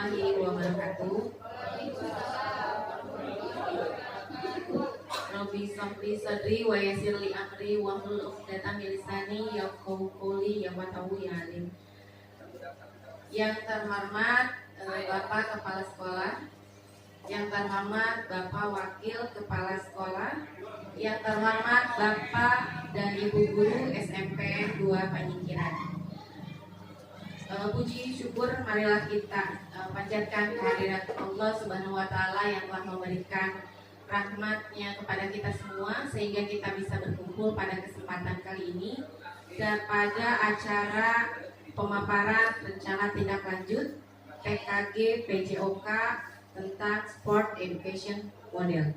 warahmatullahi wabarakatuh. Rabbi shrahli sadri wa yassir li amri wahlul 'uqdatam min lisani yafqahu qawli ya alim. Yang terhormat Bapak Kepala Sekolah, yang terhormat Bapak Wakil Kepala Sekolah, yang terhormat Bapak dan Ibu Guru SMP 2 Panyingkiran. Puji syukur marilah kita panjatkan kehadirat Allah Subhanahu wa Ta'ala yang telah memberikan rahmatnya kepada kita semua sehingga kita bisa berkumpul pada kesempatan kali ini dan pada acara pemaparan rencana tindak lanjut PKG PJOK tentang Sport Education Model.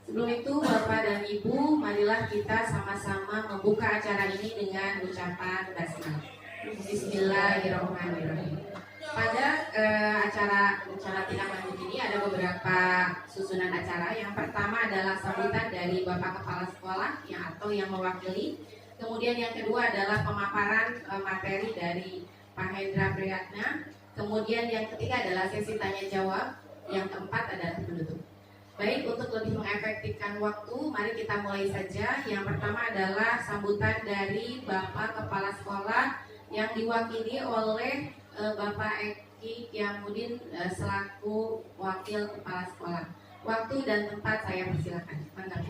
Sebelum itu, Bapak dan Ibu, marilah kita sama-sama membuka acara ini dengan ucapan basmalah. Bismillahirrahmanirrahim. Pada acara rencana tindak lanjut ini ada beberapa susunan acara. Yang pertama adalah sambutan dari Bapak Kepala Sekolah yang mewakili. Kemudian yang kedua adalah pemaparan materi dari Pak Hendra Priyatna. Kemudian yang ketiga adalah sesi tanya jawab. Yang keempat adalah penutup. Baik, untuk lebih mengefektifkan waktu, mari kita mulai saja. Yang pertama adalah sambutan dari Bapak Kepala Sekolah yang diwakili oleh Bapak Eki Kiamudin selaku Wakil Kepala Sekolah. Waktu dan tempat saya persilakan. Mantap.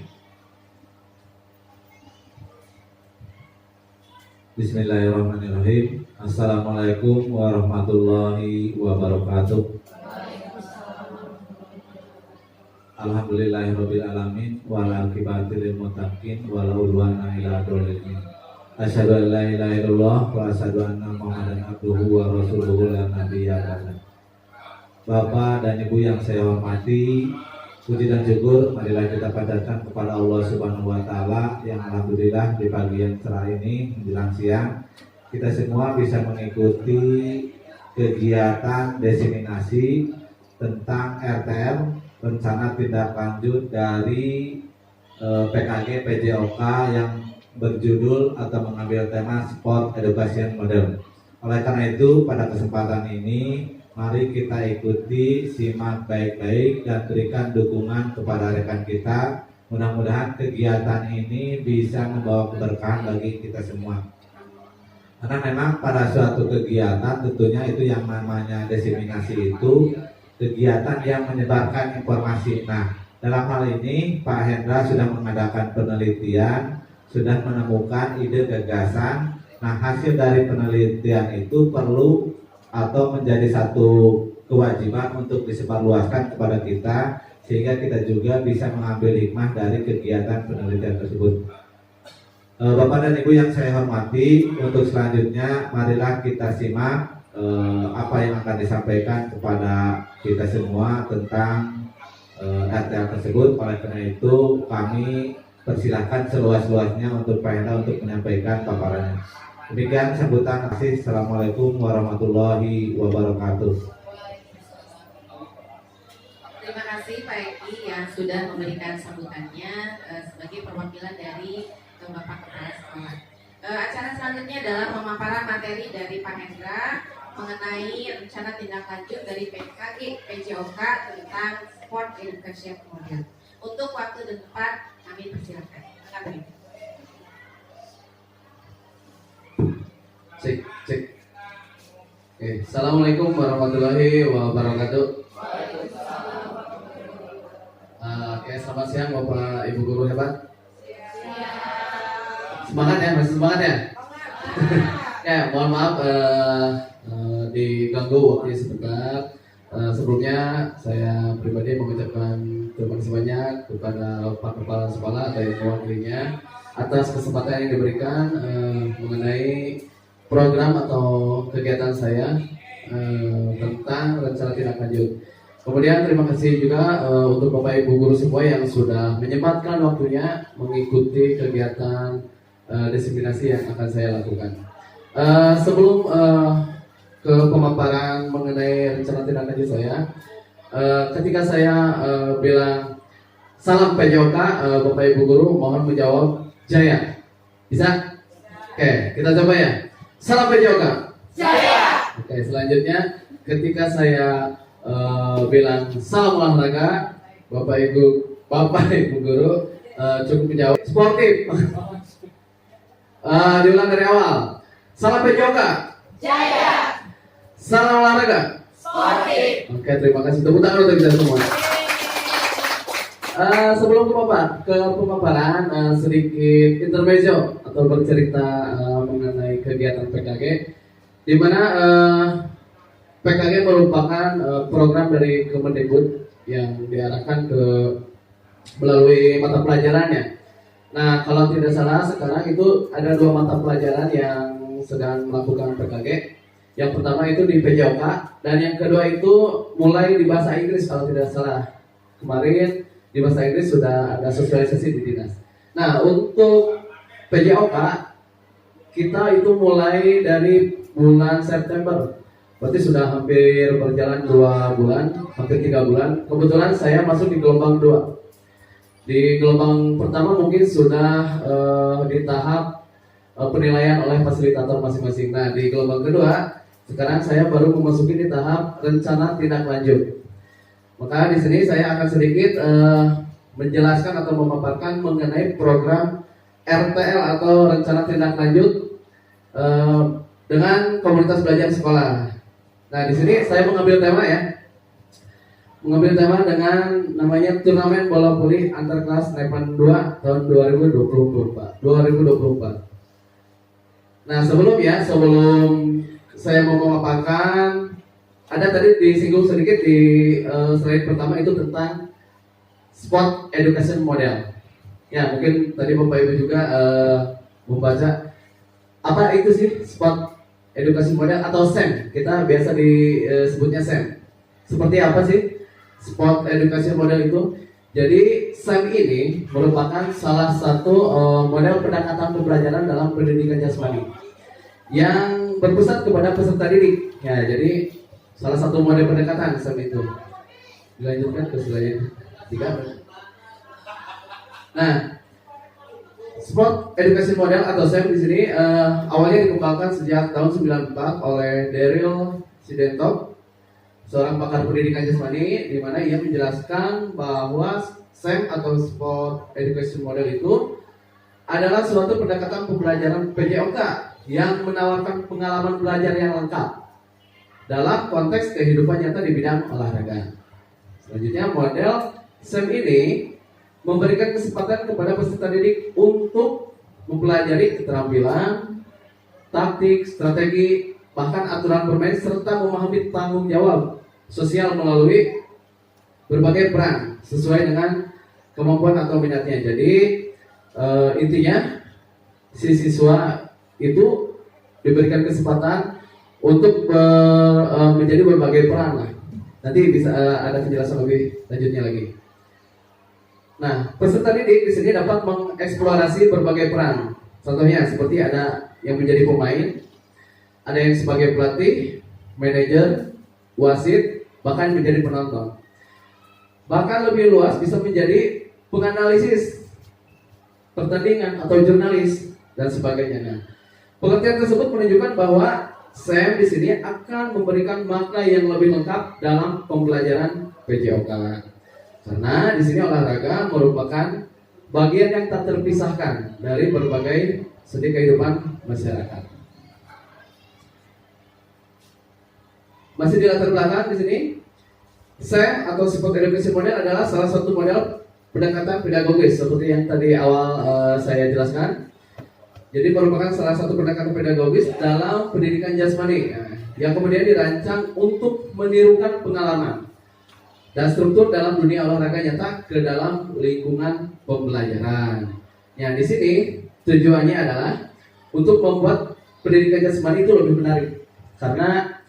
Bismillahirrahmanirrahim. Assalamualaikum warahmatullahi wabarakatuh. Alhamdulillahirabbil alamin wal aqibatu lil muttaqin wala udwana illa 'alal zalimin. Asyhadu an la ilaha illallah wa asyhadu anna Muhammadan abduhu wa rasuluhu la nabiyya ba'da. Bapak dan Ibu yang saya hormati, puji dan syukur marilah kita panjatkan kepada Allah Subhanahu wa Ta'ala yang alhamdulillah di pagi yang cerah ini menjelang siang kita semua bisa mengikuti kegiatan diseminasi tentang RTL rencana tindak lanjut dari PKG PJOK yang berjudul atau mengambil tema Sport Education Model. Oleh karena itu pada kesempatan ini mari kita ikuti, simak baik-baik dan berikan dukungan kepada rekan kita. Mudah-mudahan kegiatan ini bisa membawa keberkahan bagi kita semua. Karena memang pada suatu kegiatan tentunya itu yang namanya diseminasi itu kegiatan yang menyebarkan informasi. Nah, dalam hal ini Pak Hendra sudah mengadakan penelitian, sudah menemukan ide gagasan. Nah, hasil dari penelitian itu perlu atau menjadi satu kewajiban untuk disebarluaskan kepada kita sehingga kita juga bisa mengambil hikmah dari kegiatan penelitian tersebut. Bapak dan Ibu yang saya hormati, untuk selanjutnya marilah kita simak apa yang akan disampaikan kepada kita semua tentang RTL tersebut. Oleh karena itu kami persilahkan seluas-luasnya untuk Pak Hendra untuk menyampaikan paparannya. Demikian sambutan. Assalamualaikum warahmatullahi wabarakatuh. Terima kasih Pak Eki yang sudah memberikan sambutannya sebagai perwakilan dari Bapak Kepala Sekolah. Acara selanjutnya adalah pemaparan materi dari Pak Hendra mengenai rencana tindak lanjut dari PKG PJOK tentang Sport Education Model. Untuk waktu dan tempat kami persilakan. Cek. Assalamualaikum warahmatullahi wabarakatuh. Selamat siang Bapak Ibu Guru hebat. Semangat ya, masih semangat ya. Ya, mohon maaf diganggu waktunya sebentar. Sebelumnya saya pribadi mengucapkan terima kasih banyak kepada Pak Kepala Sekolah atau yang mewakilinya atas kesempatan yang diberikan mengenai program atau kegiatan saya tentang rencana tindak lanjut. Kemudian terima kasih juga untuk Bapak Ibu Guru semua yang sudah menyempatkan waktunya mengikuti kegiatan diseminasi yang akan saya lakukan. Sebelum ke pemaparan mengenai rencana tindak lanjut saya, ketika saya bilang salam PJOK, Bapak Ibu Guru mohon menjawab Jaya. Bisa? Oke, kita coba ya. Salam PJOK. Jaya. Oke, selanjutnya ketika saya bilang salam olahraga, Bapak Ibu guru cukup menjawab sportif. Diulang dari awal. Salam PJOK. Jaya. Salam olahraga. Sportif. Oke, terima kasih. Tepuk tangan untuk kita semua. Sebelum ke pemaparan, sedikit intermezzo atau bercerita mengenai kegiatan PKG, di mana PKG merupakan program dari Kemendikbud yang diarahkan melalui mata pelajarannya. Nah, kalau tidak salah sekarang itu ada 2 mata pelajaran yang sedang melakukan PKG. Yang pertama itu di PJOK dan yang kedua itu mulai di bahasa Inggris kalau tidak salah. Kemarin di bahasa Inggris sudah ada sosialisasi di dinas. Nah, untuk PJOK kita itu mulai dari bulan September. Berarti sudah hampir berjalan 2 bulan, hampir 3 bulan. Kebetulan saya masuk di gelombang 2. Di gelombang pertama mungkin sudah di tahap penilaian oleh fasilitator masing-masing. Nah, di gelombang kedua sekarang saya baru memasuki di tahap rencana tindak lanjut. Maka di sini saya akan sedikit menjelaskan atau memaparkan mengenai program RTL atau rencana tindak lanjut dengan komunitas belajar sekolah. Nah, di sini saya mengambil tema dengan namanya turnamen bola voli antar kelas Nepan 2 tahun 2024. Nah, sebelum saya mau memaparkan, ada tadi disinggung sedikit di slide pertama itu tentang sport education model. Ya, mungkin tadi Bapak Ibu juga membaca apa itu sih sport education model atau SEM. Kita biasa disebutnya SEM. Seperti apa sih sport education model itu? Jadi SEM ini merupakan salah satu model pendekatan pembelajaran dalam pendidikan jasmani yang berpusat kepada peserta didik. Ya, jadi salah satu model pendekatan SEM itu. Dilanjutkan ke slide 3. Nah, sport education model atau SEM di sini awalnya dikembangkan sejak tahun 94 oleh Daryl Sidentop, seorang pakar pendidikan jasmani, di mana ia menjelaskan bahwa SEM atau sport education model itu adalah suatu pendekatan pembelajaran PJOK yang menawarkan pengalaman belajar yang lengkap dalam konteks kehidupan nyata di bidang olahraga. Selanjutnya, model SEM ini memberikan kesempatan kepada peserta didik untuk mempelajari keterampilan, taktik, strategi, bahkan aturan bermain serta memahami tanggung jawab sosial melalui berbagai peran sesuai dengan kemampuan atau minatnya. Jadi intinya si siswa itu diberikan kesempatan untuk menjadi berbagai peran lah. Nanti bisa ada penjelasan lebih lanjutnya lagi. Nah, peserta didik di sini dapat mengeksplorasi berbagai peran. Contohnya seperti ada yang menjadi pemain, ada yang sebagai pelatih, manajer, wasit, bahkan menjadi penonton. Bahkan lebih luas bisa menjadi penganalisis pertandingan atau jurnalis dan sebagainya. Nah, pengertian tersebut menunjukkan bahwa SEM di sini akan memberikan makna yang lebih lengkap dalam pembelajaran PJOK. Karena di sini olahraga merupakan bagian yang tak terpisahkan dari berbagai seni kehidupan masyarakat. Masih di latar belakang di sini, SEM atau sport education model adalah salah satu model pendekatan pedagogis seperti yang tadi awal saya jelaskan. Jadi merupakan salah satu pendekatan pedagogis dalam pendidikan jasmani yang kemudian dirancang untuk menirukan pengalaman dan struktur dalam dunia olahraga nyata ke dalam lingkungan pembelajaran. Yang di sini tujuannya adalah untuk membuat pendidikan jasmani itu lebih menarik. Karena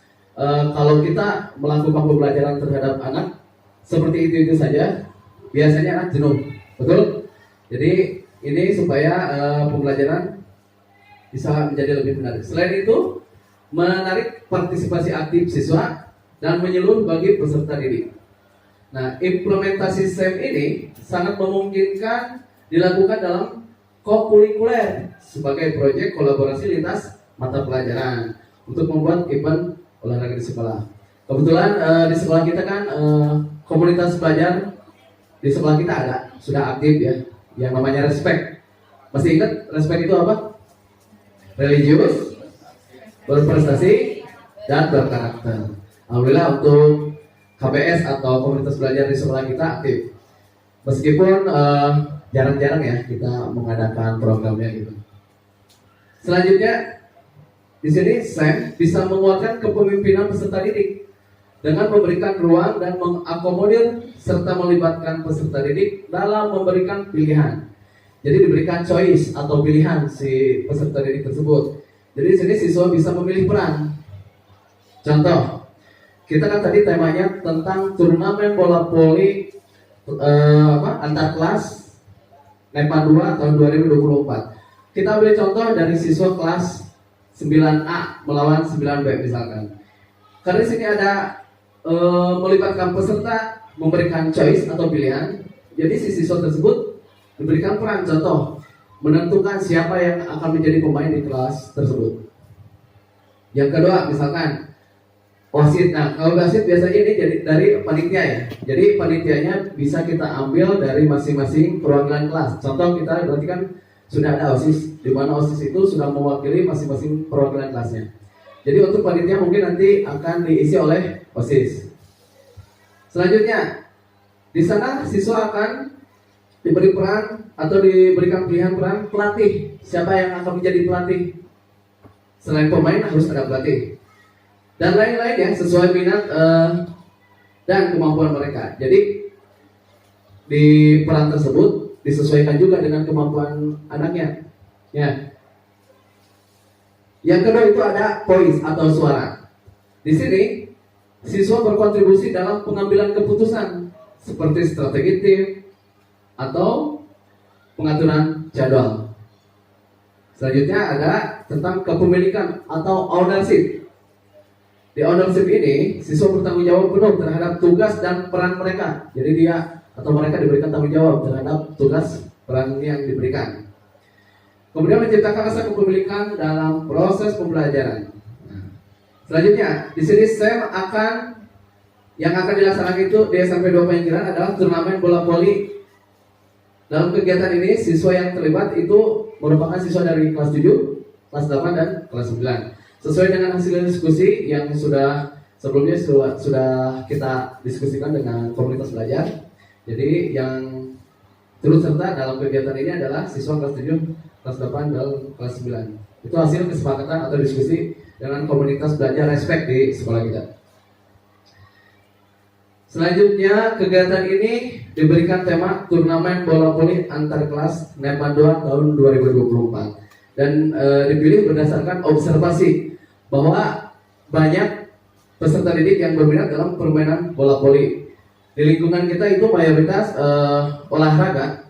kalau kita melakukan pembelajaran terhadap anak seperti itu saja, biasanya anak jenuh, betul? Jadi ini supaya pembelajaran bisa menjadi lebih menarik. Selain itu, menarik partisipasi aktif siswa dan menyeluruh bagi peserta didik. Nah, implementasi SEM ini sangat memungkinkan dilakukan dalam kokurikuler sebagai proyek kolaborasi lintas mata pelajaran untuk membuat event olahraga di sekolah. Kebetulan di sekolah kita kan komunitas pelajar di sekolah kita ada, sudah aktif ya, yang namanya respect. Masih ingat respect itu apa? Religius, berprestasi, dan berkarakter. Alhamdulillah untuk KPS atau komunitas belajar di sekolah kita aktif. Meskipun jarang-jarang ya kita mengadakan programnya gitu. Selanjutnya di sini Sam bisa menguatkan kepemimpinan peserta didik dengan memberikan ruang dan mengakomodir serta melibatkan peserta didik dalam memberikan pilihan. Jadi diberikan choice atau pilihan si peserta didik tersebut. Jadi di sini siswa bisa memilih peran. Contoh, kita kan tadi temanya tentang turnamen bola voli antar kelas NEPA 2 tahun 2024. Kita ambil contoh dari siswa kelas 9A melawan 9B misalkan. Karena di sini ada melibatkan peserta memberikan choice atau pilihan. Jadi si siswa tersebut diberikan peran, contoh menentukan siapa yang akan menjadi pemain di kelas tersebut. Yang kedua misalkan wasit. Nah kalau wasit biasanya ini jadi dari panitia ya. Jadi panitianya bisa kita ambil dari masing-masing perwakilan kelas. Contoh kita berarti kan sudah ada OSIS, di mana OSIS itu sudah mewakili masing-masing perwakilan kelasnya. Jadi untuk panitia mungkin nanti akan diisi oleh OSIS. Selanjutnya, di sana siswa akan diberi peran atau diberikan pilihan peran pelatih. Siapa yang akan menjadi pelatih? Selain pemain harus ada pelatih. Dan lain-lain ya, sesuai minat dan kemampuan mereka. Jadi di peran tersebut disesuaikan juga dengan kemampuan anaknya. Ya. Yang kedua itu ada voice atau suara. Di sini siswa berkontribusi dalam pengambilan keputusan seperti strategi tim atau pengaturan jadwal. Selanjutnya ada tentang kepemilikan atau ownership. Di ownership ini siswa bertanggung jawab penuh terhadap tugas dan peran mereka. Jadi dia atau mereka diberikan tanggung jawab terhadap tugas peran yang diberikan. Kemudian menciptakan rasa kepemilikan dalam proses pembelajaran. Selanjutnya, di sini Sam yang akan dilaksanakan itu di SMP 2 Pengikiran adalah turnamen bola voli. Dalam kegiatan ini, siswa yang terlibat itu merupakan siswa dari kelas 7, kelas 8, dan kelas 9. Sesuai dengan hasil diskusi yang sebelumnya sudah kita diskusikan dengan komunitas belajar. Jadi yang turut serta dalam kegiatan ini adalah siswa kelas 7, kelas 8, dan kelas 9. Itu hasil kesepakatan atau diskusi dengan komunitas belajar respect di sekolah kita. Selanjutnya kegiatan ini diberikan tema turnamen bola voli antar kelas NEPA 2 tahun 2024 dan dipilih berdasarkan observasi bahwa banyak peserta didik yang berminat dalam permainan bola voli. Di lingkungan kita itu mayoritas olahraga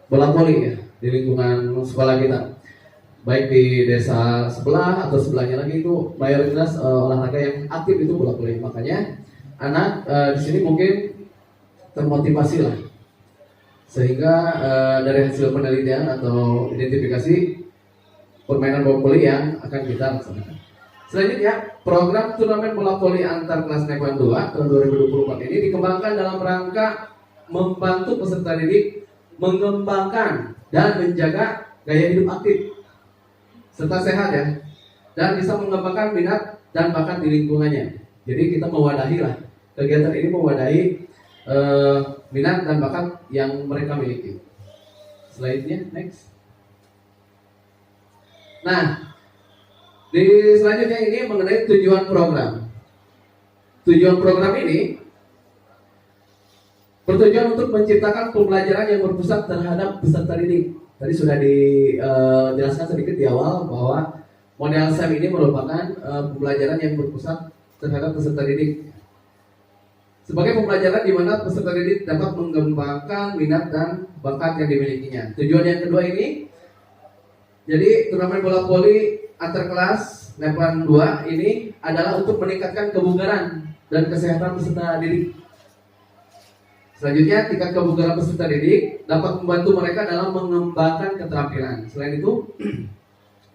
bola voli ya, di lingkungan sekolah kita. Baik di desa sebelah atau sebelahnya lagi itu mayoritas olahraga yang aktif itu bola voli. Makanya anak di sini mungkin termotivasi lah, sehingga dari hasil penelitian atau identifikasi permainan bola voli yang akan kita laksanakan. Selanjutnya, program turnamen bola voli antar kelas NEPA 2 tahun 2024 ini dikembangkan dalam rangka membantu peserta didik mengembangkan dan menjaga gaya hidup aktif serta sehat ya, dan bisa mengembangkan minat dan bakat di lingkungannya. Jadi kita mewadahi lah, kegiatan ini mewadahi minat dan bakat yang mereka miliki. Slide-nya next. Nah, di selanjutnya ini mengenai tujuan program. Tujuan program ini bertujuan untuk menciptakan pembelajaran yang berpusat terhadap peserta didik. Tadi sudah dijelaskan sedikit di awal bahwa model SEM ini merupakan pembelajaran yang berpusat terhadap peserta didik. Sebagai pembelajaran di mana peserta didik dapat mengembangkan minat dan bakat yang dimilikinya. Tujuan yang kedua ini, jadi turnamen bola voli antar kelas NEPA 2 ini adalah untuk meningkatkan kebugaran dan kesehatan peserta didik. Selanjutnya, tingkat kebugaran peserta didik dapat membantu mereka dalam mengembangkan keterampilan. Selain itu,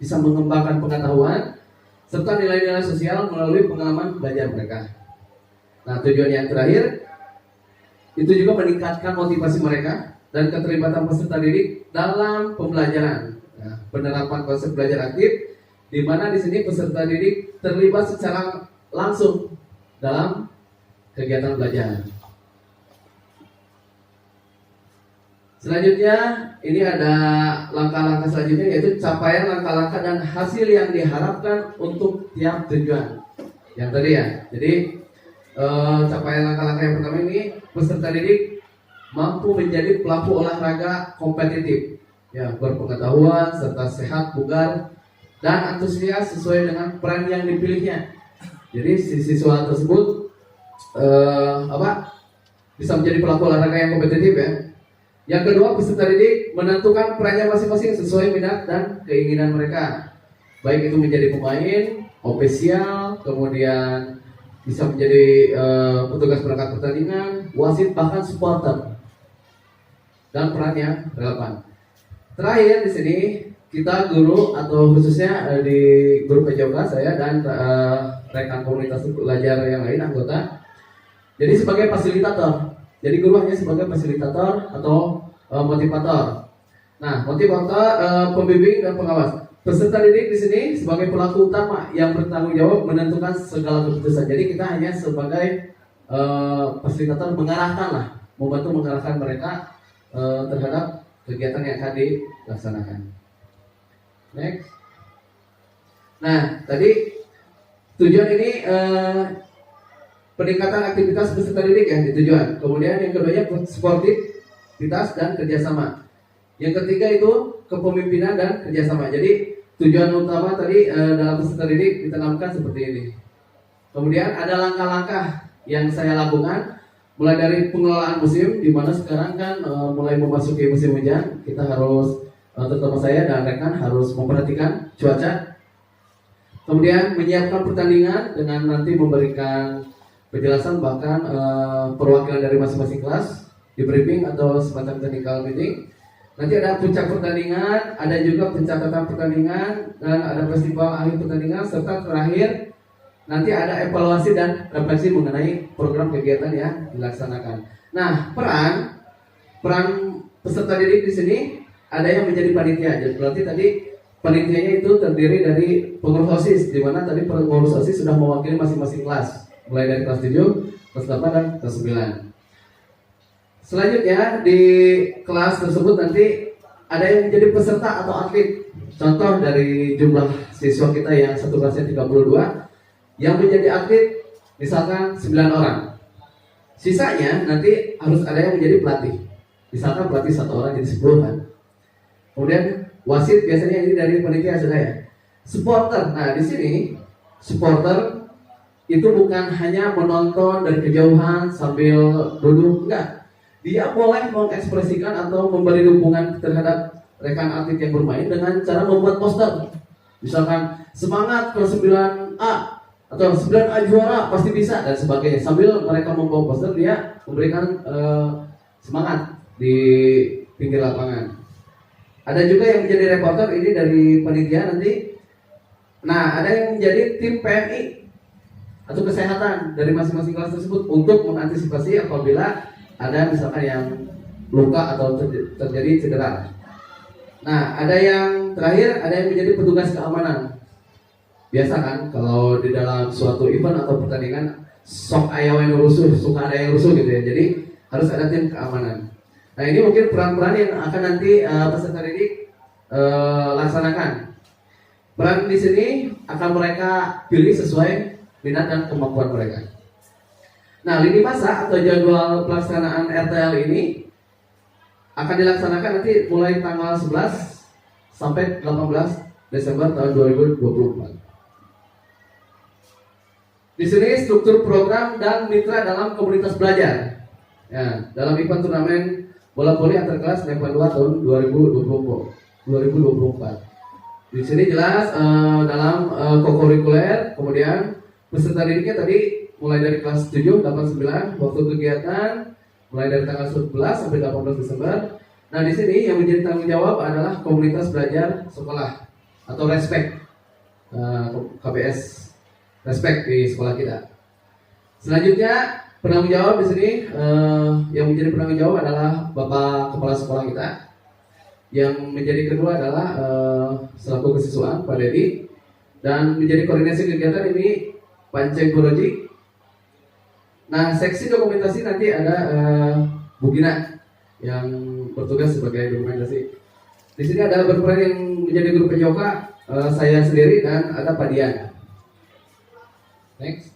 bisa mengembangkan pengetahuan serta nilai-nilai sosial melalui pengalaman belajar mereka. Nah, tujuan yang terakhir itu juga meningkatkan motivasi mereka dan keterlibatan peserta didik dalam pembelajaran. Nah, penerapan konsep belajar aktif, di mana di sini peserta didik terlibat secara langsung dalam kegiatan belajar. Selanjutnya, ini ada langkah-langkah selanjutnya, yaitu capaian langkah-langkah dan hasil yang diharapkan untuk tiap tujuan. Yang tadi ya, jadi capaian langkah-langkah yang pertama ini, peserta didik mampu menjadi pelaku olahraga kompetitif, ya, berpengetahuan serta sehat, bugar, dan antusias sesuai dengan peran yang dipilihnya. Jadi si siswa tersebut bisa menjadi pelaku olahraga yang kompetitif ya. Yang kedua, peserta didik menentukan perannya masing-masing sesuai minat dan keinginan mereka. Baik itu menjadi pemain, ofisial, kemudian bisa menjadi petugas perangkat pertandingan, wasit, bahkan supporter, dan peran yang relevan. Terakhir di sini kita guru atau khususnya di grup PJOK saya dan rekan komunitas belajar yang lain anggota. Jadi sebagai fasilitator. Jadi guru hanya sebagai fasilitator atau motivator. Nah, motivator, pembimbing dan pengawas. Peserta didik di sini sebagai pelaku utama yang bertanggung jawab menentukan segala keputusan. Jadi kita hanya sebagai fasilitator mengarahkan lah, membantu mengarahkan mereka terhadap kegiatan yang akan dilaksanakan. Next. Nah, tadi tujuan ini peningkatan aktivitas peserta didik ya di tujuan. Kemudian yang keduanya sportivitas dan kerjasama. Yang ketiga itu kepemimpinan dan kerjasama. Jadi tujuan utama tadi dalam peserta didik ditanamkan seperti ini. Kemudian ada langkah-langkah yang saya lakukan mulai dari pengelolaan musim, di mana sekarang kan mulai memasuki musim hujan. Kita harus terutama saya dan rekan harus memperhatikan cuaca. Kemudian menyiapkan pertandingan dengan nanti memberikan penjelasan, bahkan perwakilan dari masing-masing kelas di briefing atau semacam technical meeting. Nanti ada puncak pertandingan, ada juga pencatatan pertandingan, dan ada festival akhir pertandingan, serta terakhir nanti ada evaluasi dan refleksi mengenai program kegiatan yang dilaksanakan. Nah, peran peserta didik di sini ada yang menjadi panitia. Jadi berarti tadi panitianya itu terdiri dari pengurus OSIS, di mana tadi pengurus OSIS sudah mewakili masing-masing kelas, mulai dari kelas 7, kelas 8, dan kelas 9. Selanjutnya di kelas tersebut nanti ada yang menjadi peserta atau atlet. Contoh dari jumlah siswa kita yang satu kelasnya 32, yang menjadi atlet misalkan 9 orang. Sisanya nanti harus ada yang menjadi pelatih. Misalkan pelatih 1 orang jadi 10 kan. Kemudian wasit biasanya ini dari panitia sudah ya. Supporter. Nah, di sini supporter itu bukan hanya menonton dari kejauhan sambil duduk, enggak. Dia boleh mengekspresikan atau memberi dukungan terhadap rekan atlet yang bermain dengan cara membuat poster. Misalkan semangat ke 9A atau 9A juara pasti bisa dan sebagainya. Sambil mereka membawa poster, dia memberikan semangat di pinggir lapangan. Ada juga yang menjadi reporter ini dari panitia nanti. Nah, ada yang menjadi tim PMI atau kesehatan dari masing-masing kelas tersebut untuk mengantisipasi apabila ada misalkan yang luka atau terjadi cedera. Nah, ada yang terakhir, ada yang menjadi petugas keamanan. Biasa kan kalau di dalam suatu event atau pertandingan sok aya yang rusuh, suka ada yang rusuh gitu ya. Jadi harus ada tim keamanan. Nah, ini mungkin peran-peran yang akan nanti peserta didik laksanakan. Peran di sini akan mereka pilih sesuai minat dan kemampuan mereka. Nah, lini masa atau jadwal pelaksanaan RTL ini akan dilaksanakan nanti mulai tanggal 11 sampai 18 Desember tahun 2024. Di sini struktur program dan mitra dalam komunitas belajar. Ya, dalam event turnamen bola voli antar kelas level 2 tahun 2024. Di sini jelas dalam kokurikuler, kemudian peserta didiknya tadi mulai dari kelas 7, 8, 9, waktu kegiatan mulai dari tanggal 11 sampai 18 Desember. Nah, di sini yang menjadi tanggung jawab adalah komunitas belajar sekolah atau respect, KBS respect di sekolah kita. Selanjutnya penanggung jawab di sini yang menjadi penanggung jawab adalah Bapak Kepala Sekolah kita. Yang menjadi kedua adalah selaku kesiswaan Pak Dedi, dan menjadi koordinasi kegiatan ini Pak Ceng Puroji. Nah, seksi dokumentasi nanti ada Bu Gina yang bertugas sebagai dokumentasi. Di sini ada berperan yang menjadi guru PJOK, saya sendiri dan ada Pak Dian. Next.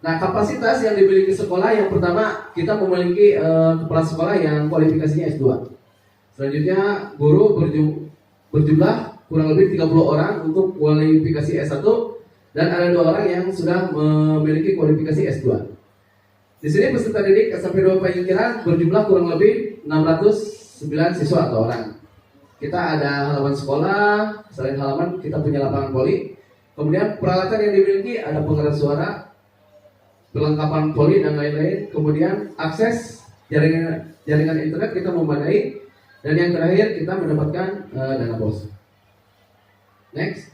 Nah, kapasitas yang dimiliki sekolah, yang pertama kita memiliki kepala sekolah yang kualifikasinya S2. Selanjutnya guru berjumlah kurang lebih 30 orang untuk kualifikasi S1, dan ada 2 orang yang sudah memiliki kualifikasi S2. Di sini peserta didik SMP 2 Panyingkiran berjumlah kurang lebih 609 siswa atau orang. Kita ada halaman sekolah, selain halaman kita punya lapangan voli. Kemudian peralatan yang dimiliki ada pengeras suara, perlengkapan poli dan lain-lain. Kemudian akses jaringan internet kita memadai, dan yang terakhir kita mendapatkan dana BOS. Next.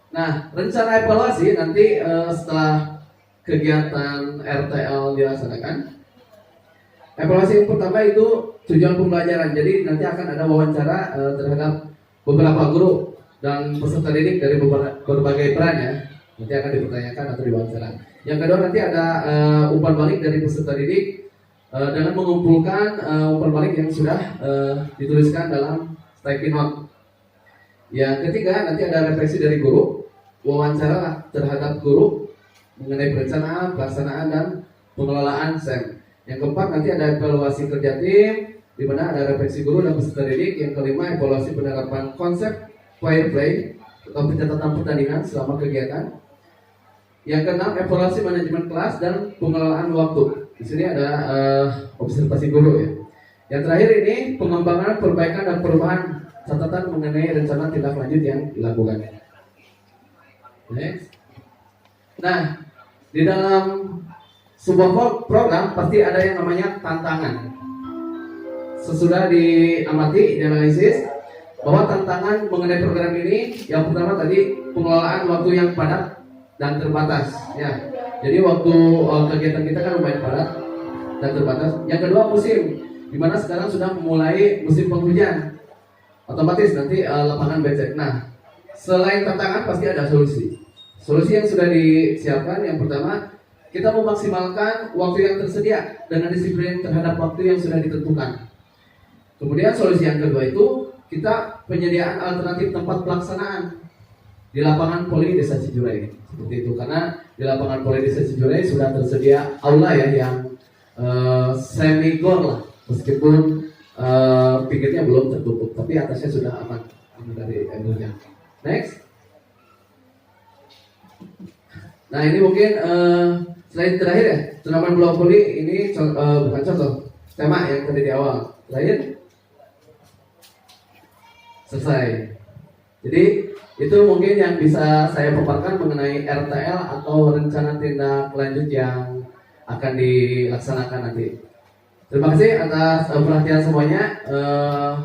Nah, rencana evaluasi nanti setelah kegiatan RTL dilaksanakan. Evaluasi yang pertama itu tujuan pembelajaran. Jadi nanti akan ada wawancara terhadap beberapa guru dan peserta didik dari berbagai peran ya. Nanti akan dipertanyakan atau diwawancara. Yang kedua nanti ada umpan balik dari peserta didik dengan mengumpulkan umpan balik yang sudah dituliskan dalam sticky note. Yang ketiga nanti ada refleksi dari guru, wawancara terhadap guru mengenai perencanaan, pelaksanaan dan pengelolaan SEM. Yang keempat nanti ada evaluasi kerja tim, di mana ada refleksi guru dan peserta didik. Yang kelima evaluasi penerapan konsep fair play atau pencatatan pertandingan selama kegiatan. Yang keenam evaluasi manajemen kelas dan pengelolaan waktu. Di sini ada observasi guru ya. Yang terakhir ini pengembangan, perbaikan dan perubahan catatan mengenai rencana tindak lanjut yang dilakukan. Next. Nah, di dalam sebuah program pasti ada yang namanya tantangan. Sesudah diamati, dianalisis bahwa tantangan mengenai program ini yang pertama tadi pengelolaan waktu yang padat dan terbatas ya. Jadi waktu kegiatan kita kan lumayan padat dan terbatas. Yang kedua musim, dimana sekarang sudah memulai musim penghujan, otomatis nanti lapangan becek. Nah, selain tantangan pasti ada solusi. Solusi yang sudah disiapkan yang pertama, kita memaksimalkan waktu yang tersedia dengan disiplin terhadap waktu yang sudah ditentukan. Kemudian solusi yang kedua itu kita penyediaan alternatif tempat pelaksanaan di lapangan poli Desa Cijurai seperti itu, karena di lapangan poli Desa Cijurai sudah tersedia aula ya yang semi gor lah, meskipun pinggirnya belum tertutup tapi atasnya sudah aman dari airnya. Next. Nah ini mungkin selain terakhir ya, turnamen bola voli ini bukan contoh tema yang tadi di awal. Terakhir selesai. Jadi itu mungkin yang bisa saya paparkan mengenai RTL atau rencana tindak lanjut yang akan dilaksanakan nanti. Terima kasih atas perhatian semuanya.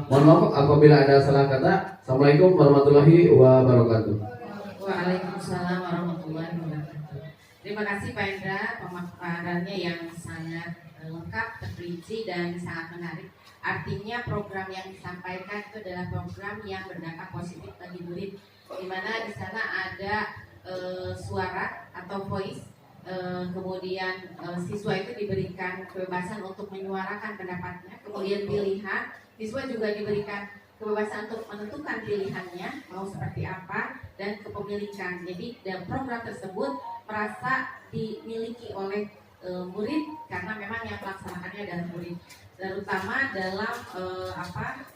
Mohon maaf apabila ada salah kata. Assalamualaikum warahmatullahi wabarakatuh. Waalaikumsalam warahmatullahi wabarakatuh. Terima kasih Pak Endra, pemaparannya yang sangat lengkap, terperinci dan sangat menarik. Artinya program yang disampaikan itu adalah program yang berdampak positif bagi murid, di mana di sana ada suara atau voice, kemudian siswa itu diberikan kebebasan untuk menyuarakan pendapatnya, kemudian pilihan, siswa juga diberikan kebebasan untuk menentukan pilihannya mau seperti apa dan kepemilikan. Jadi dalam program tersebut merasa dimiliki oleh murid karena memang yang melaksanakannya adalah murid, terutama dalam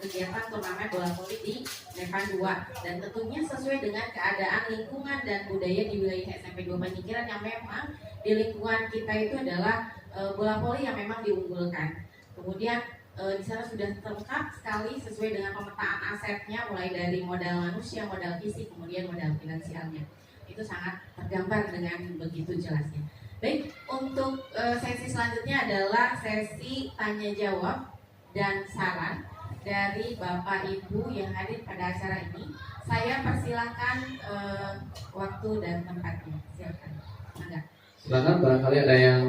kegiatan turnamen bola voli di Nevan 2, dan tentunya sesuai dengan keadaan lingkungan dan budaya di wilayah SMP 2 Panyingkiran yang memang di lingkungan kita itu adalah bola voli yang memang diunggulkan. Kemudian di sana sudah lengkap sekali sesuai dengan pemetaan asetnya, mulai dari modal manusia, modal fisik, kemudian modal finansialnya. Itu sangat tergambar dengan begitu jelasnya. Baik, untuk sesi selanjutnya adalah sesi tanya jawab dan saran dari Bapak Ibu yang hadir pada acara ini. Saya persilahkan waktu dan tempatnya. Silakan. Ada. Silakan barangkali ada yang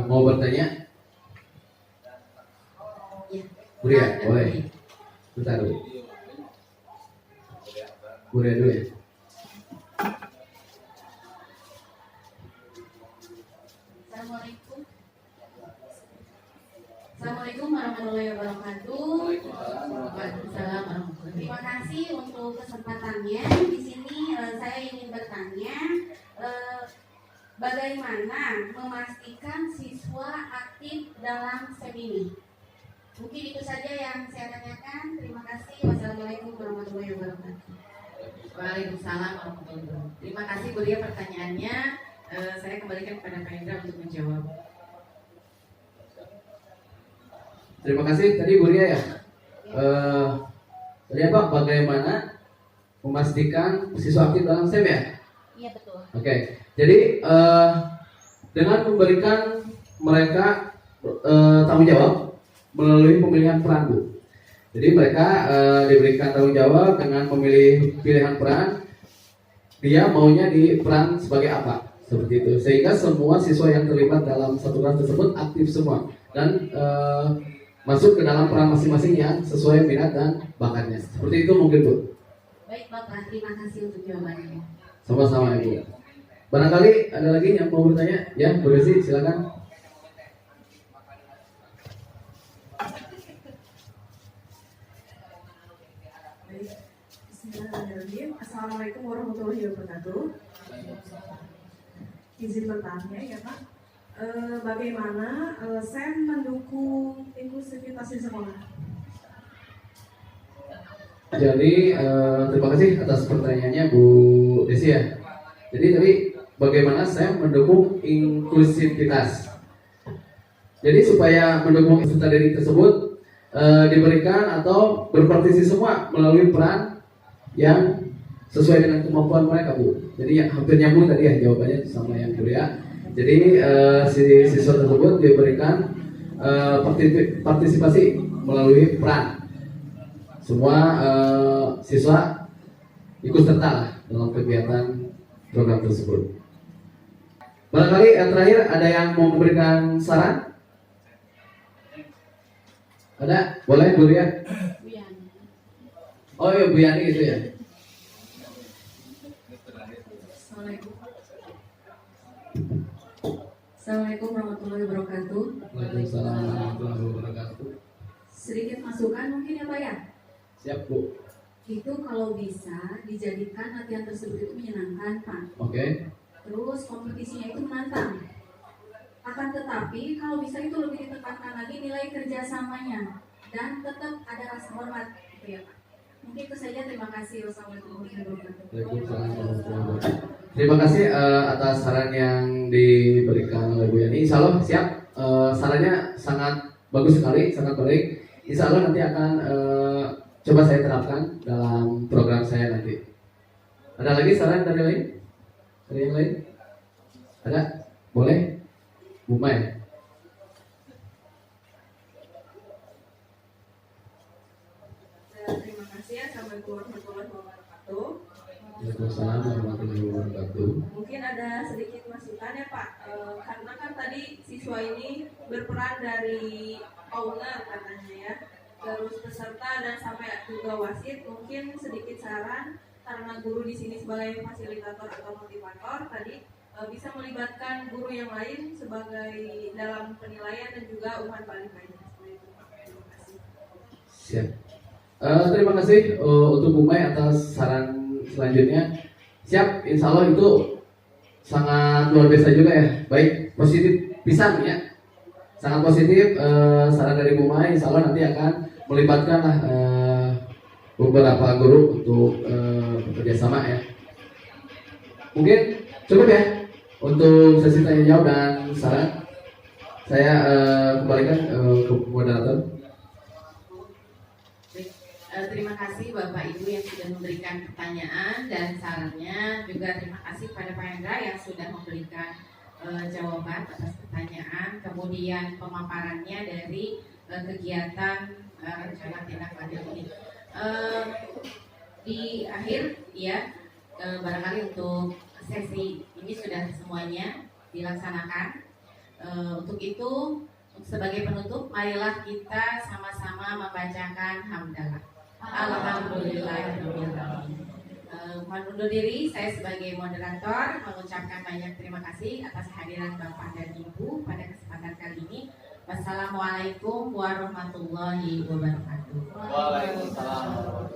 mau bertanya. Ya. Buria, Ada. boleh. Bentar dulu. Buria dulu ya. Assalamualaikum. Assalamualaikum warahmatullahi wabarakatuh. Waalaikumsalam warahmatullahi. Terima kasih untuk kesempatannya. Di sini saya ingin bertanya, bagaimana memastikan siswa aktif dalam SEM ini? Mungkin itu saja yang saya tanyakan. Terima kasih. Wassalamualaikum warahmatullahi wabarakatuh. Waalaikumsalam warahmatullahi wabarakatuh. Terima kasih Bu Ria pertanyaannya. Saya kembalikan kepada Pak Indra untuk menjawab. Terima kasih. Tadi Bu Ria ya. Tadi apa? Bagaimana memastikan siswa aktif dalam SEM ya? Iya betul. Oke. Jadi dengan memberikan mereka tanggung jawab melalui pemilihan peran Bu. Jadi mereka diberikan tanggung jawab dengan memilih pilihan peran. Dia maunya di peran sebagai apa? Seperti itu. Sehingga semua siswa yang terlibat dalam satu peran tersebut aktif semua dan masuk ke dalam peran masing-masing yang sesuai minat dan bakatnya. Seperti itu mungkin Bu. Baik Bapak, terima kasih untuk jawabannya. Sama-sama Ibu. Barangkali ada lagi yang mau bertanya? Ya, Bu Desi, silakan. Bismillahirrahmanirrahim. Assalamualaikum warahmatullahi wabarakatuh. Izin bertanya ya Pak, bagaimana SEM mendukung inklusivitas di sekolah? Jadi terima kasih atas pertanyaannya Bu Desi ya. Jadi tadi bagaimana saya mendukung inklusivitas. Jadi supaya mendukung peserta didik tersebut diberikan atau berpartisipasi semua melalui peran yang sesuai dengan kemampuan mereka Bu. Jadi yang hampir nyambung tadi ya jawabannya sama yang Buria. Jadi si siswa tersebut diberikan partisipasi melalui peran. Semua siswa ikut serta lah dalam kegiatan program tersebut. Barangkali yang terakhir ada yang mau memberikan saran? Ada? Boleh Bu Ria? Oh iya Bu Yani itu ya. Assalamualaikum warahmatullahi wabarakatuh. Waalaikumsalam warahmatullahi wabarakatuh. Sedikit masukan mungkin ya Pak ya. Siap Bu. Itu kalau bisa dijadikan latihan tersebut itu menyenangkan Pak. Oke. Terus kompetisinya itu menantang. Akan tetapi kalau bisa itu lebih ditekankan lagi nilai kerjasamanya dan tetap ada rasa hormat, gitu ya Pak. Mungkin itu saja. Terima kasih. Wassalamualaikum warahmatullahi wabarakatuh. Waalaikumsalam warahmatullahi wabarakatuh. Terima kasih atas saran yang diberikan oleh Bu Yani. Insya Allah siap. Sarannya sangat bagus sekali, sangat baik. Insya Allah nanti akan coba saya terapkan dalam program saya nanti. Ada lagi saran dari lain? Dari yang lain? Ada? Boleh? Bu Mai. Terima kasih. Assalamualaikum warahmatullahi wabarakatuh. Waalaikumsalam warahmatullahi wabarakatuh. Mungkin ada sedikit masukan ya Pak, karena kan tadi siswa ini berperan dari owner katanya ya, terus peserta dan sampai juga wasit. Mungkin sedikit saran karena guru di sini sebagai fasilitator atau motivator tadi bisa melibatkan guru yang lain sebagai dalam penilaian dan juga umpan balik lainnya. Seperti itu, Pak. Terima kasih. Siap. Terima kasih untuk Bu Mai atas saran selanjutnya. Siap, insya Allah itu sangat luar biasa juga ya. Baik, positif pisan ya. Sangat positif saran dari Bu Mai. Insya Allah nanti akan melibatkan beberapa guru untuk bekerja sama ya. Mungkin cukup ya untuk sesi tanya jawab dan saran. Saya kembalikan ke moderator. Terima kasih Bapak Ibu yang sudah memberikan pertanyaan dan sarannya. Juga terima kasih pada Pak Hendra yang sudah memberikan jawaban atas pertanyaan. Kemudian pemaparannya dari kegiatan rencana tindak lanjut ini. di akhir ya, barangkali untuk sesi ini sudah semuanya dilaksanakan. Untuk itu, sebagai penutup, marilah kita sama-sama membacakan hamdalah. Alhamdulillahirabbil alamin. Mohon undur diri, saya sebagai moderator mengucapkan banyak terima kasih atas kehadiran Bapak dan Ibu pada kesempatan kali ini. Wassalamualaikum warahmatullahi wabarakatuh. Waalaikumsalam.